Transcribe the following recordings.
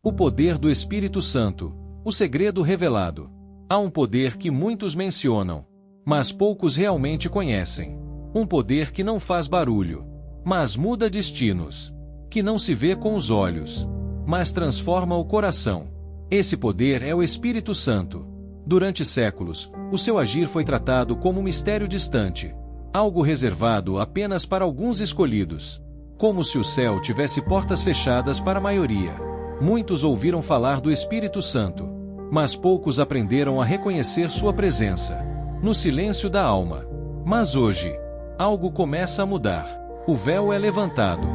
O poder do Espírito Santo, o segredo revelado. Há um poder que muitos mencionam, mas poucos realmente conhecem. Um poder que não faz barulho, mas muda destinos. Que não se vê com os olhos, mas transforma o coração. Esse poder é o Espírito Santo. Durante séculos, o seu agir foi tratado como um mistério distante, algo reservado apenas para alguns escolhidos. Como se o céu tivesse portas fechadas para a maioria. Muitos ouviram falar do Espírito Santo, mas poucos aprenderam a reconhecer sua presença, no silêncio da alma. Mas hoje, algo começa a mudar. O véu é levantado.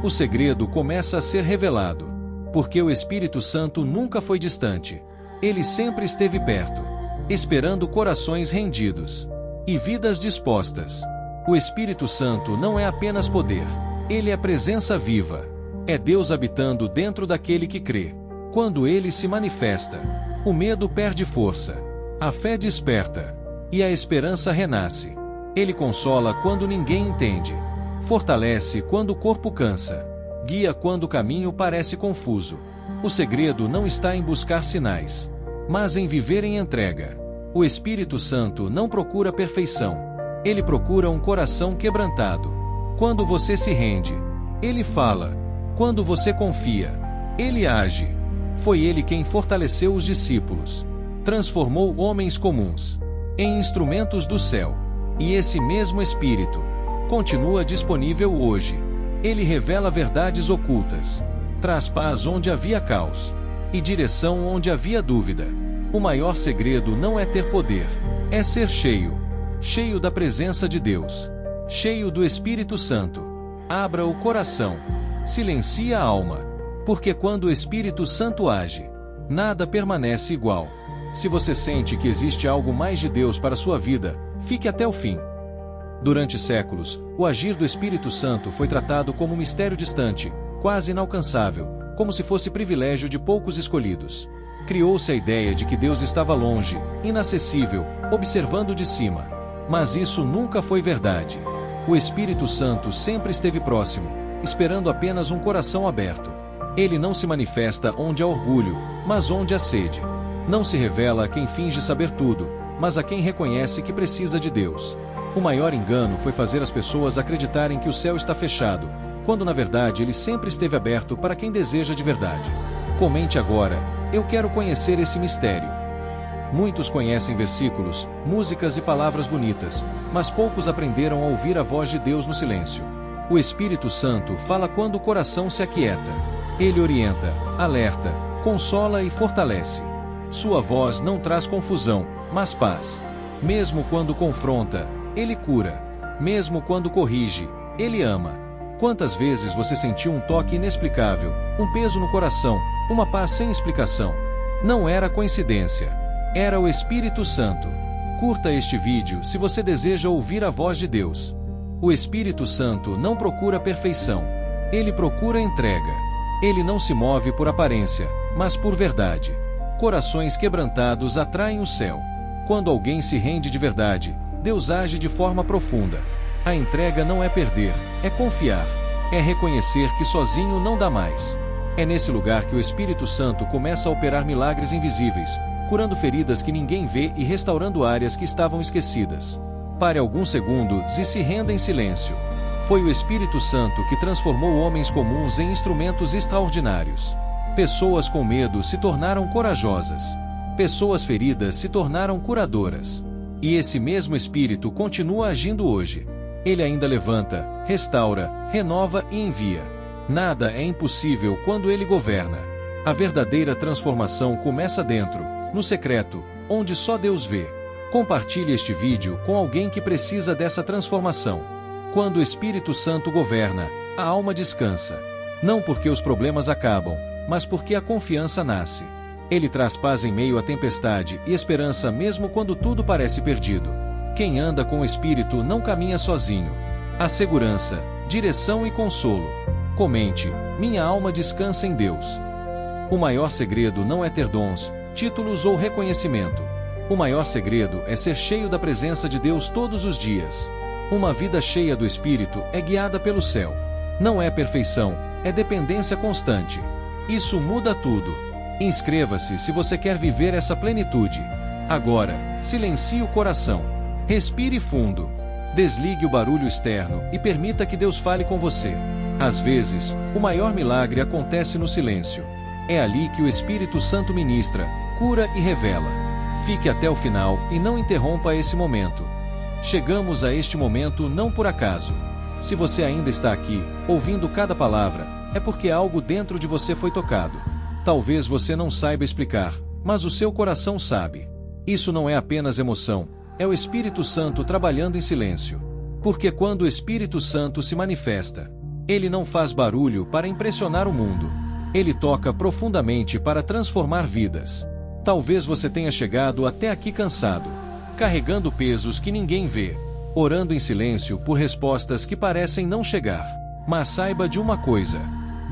O segredo começa a ser revelado. Porque o Espírito Santo nunca foi distante. Ele sempre esteve perto, esperando corações rendidos e vidas dispostas. O Espírito Santo não é apenas poder. Ele é presença viva. É Deus habitando dentro daquele que crê. Quando ele se manifesta, o medo perde força, a fé desperta e a esperança renasce. Ele consola quando ninguém entende, fortalece quando o corpo cansa, guia quando o caminho parece confuso. O segredo não está em buscar sinais, mas em viver em entrega. O Espírito Santo não procura perfeição. Ele procura um coração quebrantado. Quando você se rende, ele fala. Quando você confia, ele age. Foi ele quem fortaleceu os discípulos, transformou homens comuns em instrumentos do céu. E esse mesmo Espírito continua disponível hoje. Ele revela verdades ocultas, traz paz onde havia caos e direção onde havia dúvida. O maior segredo não é ter poder, é ser cheio, cheio da presença de Deus, cheio do Espírito Santo. Abra o coração, silencie a alma, porque quando o Espírito Santo age, nada permanece igual. Se você sente que existe algo mais de Deus para sua vida, fique até o fim. Durante séculos, o agir do Espírito Santo foi tratado como um mistério distante, quase inalcançável, como se fosse privilégio de poucos escolhidos. Criou-se a ideia de que Deus estava longe, inacessível, observando de cima. Mas isso nunca foi verdade. O Espírito Santo sempre esteve próximo, esperando apenas um coração aberto. Ele não se manifesta onde há orgulho, mas onde há sede. Não se revela a quem finge saber tudo, mas a quem reconhece que precisa de Deus. O maior engano foi fazer as pessoas acreditarem que o céu está fechado, quando na verdade ele sempre esteve aberto para quem deseja de verdade. Comente agora: eu quero conhecer esse mistério. Muitos conhecem versículos, músicas e palavras bonitas, mas poucos aprenderam a ouvir a voz de Deus no silêncio. O Espírito Santo fala quando o coração se aquieta. Ele orienta, alerta, consola e fortalece. Sua voz não traz confusão, mas paz. Mesmo quando confronta, ele cura. Mesmo quando corrige, ele ama. Quantas vezes você sentiu um toque inexplicável, um peso no coração, uma paz sem explicação? Não era coincidência. Era o Espírito Santo. Curta este vídeo se você deseja ouvir a voz de Deus. O Espírito Santo não procura perfeição. Ele procura entrega. Ele não se move por aparência, mas por verdade. Corações quebrantados atraem o céu. Quando alguém se rende de verdade, Deus age de forma profunda. A entrega não é perder, é confiar. É reconhecer que sozinho não dá mais. É nesse lugar que o Espírito Santo começa a operar milagres invisíveis, curando feridas que ninguém vê e restaurando áreas que estavam esquecidas. Pare alguns segundos e se renda em silêncio. Foi o Espírito Santo que transformou homens comuns em instrumentos extraordinários. Pessoas com medo se tornaram corajosas. Pessoas feridas se tornaram curadoras. E esse mesmo Espírito continua agindo hoje. Ele ainda levanta, restaura, renova e envia. Nada é impossível quando ele governa. A verdadeira transformação começa dentro, no secreto, onde só Deus vê. Compartilhe este vídeo com alguém que precisa dessa transformação. Quando o Espírito Santo governa, a alma descansa. Não porque os problemas acabam, mas porque a confiança nasce. Ele traz paz em meio à tempestade e esperança mesmo quando tudo parece perdido. Quem anda com o Espírito não caminha sozinho. Há segurança, direção e consolo. Comente: minha alma descansa em Deus. O maior segredo não é ter dons, títulos ou reconhecimento. O maior segredo é ser cheio da presença de Deus todos os dias. Uma vida cheia do Espírito é guiada pelo céu. Não é perfeição, é dependência constante. Isso muda tudo. Inscreva-se se você quer viver essa plenitude. Agora, silencie o coração. Respire fundo. Desligue o barulho externo e permita que Deus fale com você. Às vezes, o maior milagre acontece no silêncio. É ali que o Espírito Santo ministra, cura e revela. Fique até o final e não interrompa esse momento. Chegamos a este momento não por acaso. Se você ainda está aqui, ouvindo cada palavra, é porque algo dentro de você foi tocado. Talvez você não saiba explicar, mas o seu coração sabe. Isso não é apenas emoção, é o Espírito Santo trabalhando em silêncio. Porque quando o Espírito Santo se manifesta, ele não faz barulho para impressionar o mundo. Ele toca profundamente para transformar vidas. Talvez você tenha chegado até aqui cansado, carregando pesos que ninguém vê, orando em silêncio por respostas que parecem não chegar. Mas saiba de uma coisa: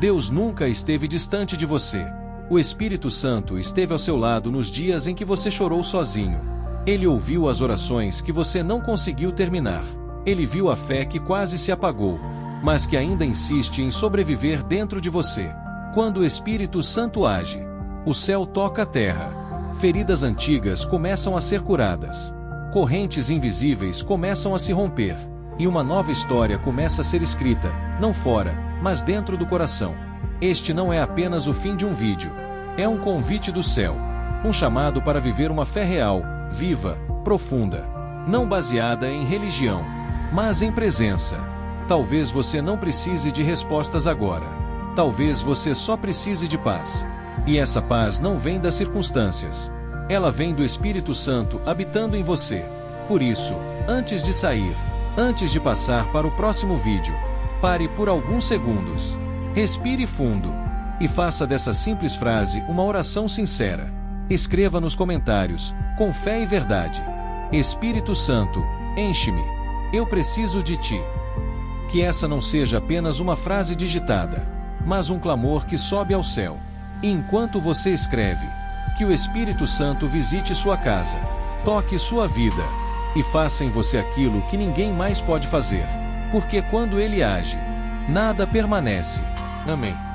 Deus nunca esteve distante de você. O Espírito Santo esteve ao seu lado nos dias em que você chorou sozinho. Ele ouviu as orações que você não conseguiu terminar. Ele viu a fé que quase se apagou, mas que ainda insiste em sobreviver dentro de você. Quando o Espírito Santo age, o céu toca a terra. Feridas antigas começam a ser curadas. Correntes invisíveis começam a se romper. E uma nova história começa a ser escrita, não fora, mas dentro do coração. Este não é apenas o fim de um vídeo. É um convite do céu. Um chamado para viver uma fé real, viva, profunda. Não baseada em religião, mas em presença. Talvez você não precise de respostas agora. Talvez você só precise de paz. E essa paz não vem das circunstâncias. Ela vem do Espírito Santo habitando em você. Por isso, antes de sair, antes de passar para o próximo vídeo, pare por alguns segundos. Respire fundo. E faça dessa simples frase uma oração sincera. Escreva nos comentários, com fé e verdade: Espírito Santo, enche-me. Eu preciso de ti. Que essa não seja apenas uma frase digitada, mas um clamor que sobe ao céu. E enquanto você escreve, que o Espírito Santo visite sua casa, toque sua vida, e faça em você aquilo que ninguém mais pode fazer. Porque quando ele age, nada permanece. Amém.